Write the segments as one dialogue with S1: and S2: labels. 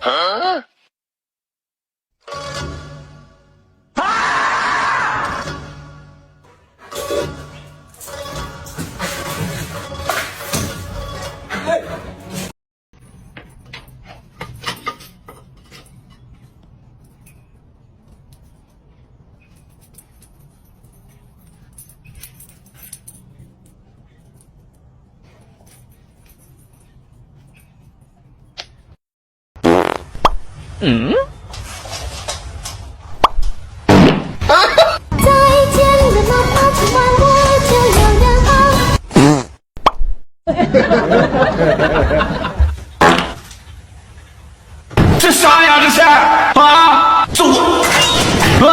S1: Huh? Mm?
S2: 再见了，哪怕今晚我就有人
S1: 这啥呀？这是啊！走啊！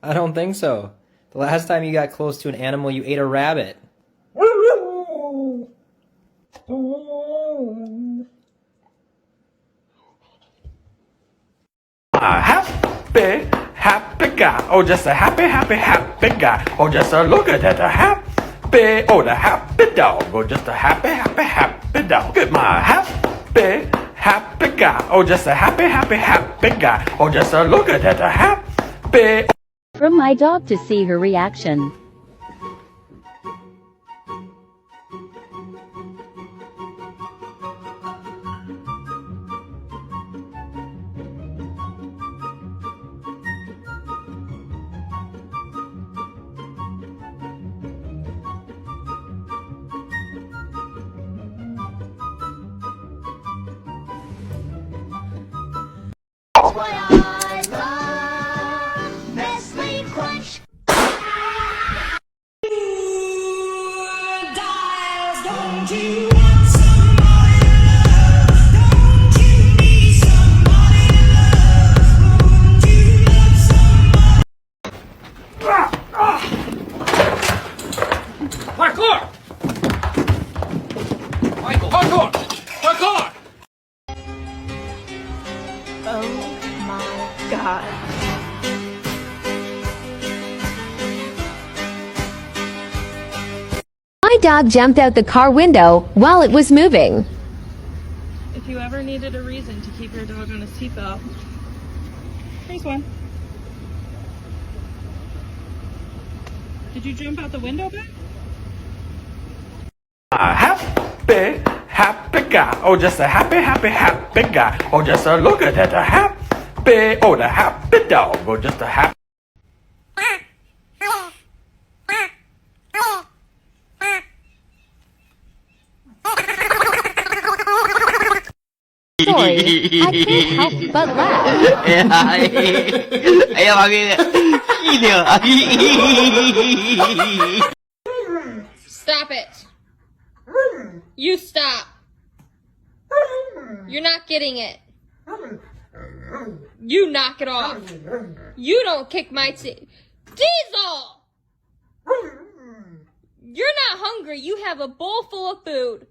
S3: I don't think so. The last time you got close to an animal, you ate a rabbit.
S1: Happy guy. Oh, just a happy guy. Oh, just a look at that happy. Oh, the happy dog. Oh, just a happy dog. Look at my happy guy. Oh, just a happy guy. Oh, just a look at that happy.
S4: From my dog to see her reaction.
S2: what I love. Nestle Crunch. Don't you want somebody to love? Don't you need somebody to love? Won't you love somebody?
S1: Parkour! Michael, parkour! Parkour!
S5: Oh my god.
S6: My dog jumped out the car window while it was moving.
S5: If you ever needed a reason to keep your dog on a seatbelt, here's one. Did you jump out the window, Ben?
S1: Happy guy. Oh, just a happy guy. Oh, just a look at that happy. Oh, the happy dog. Oh, just a happy.
S6: Sorry, I can't help but laugh.
S7: Ayan,
S8: Stop it. You stop. You're not getting it. You knock it off. You don't kick my Diesel! You're not hungry. You have a bowl full of food.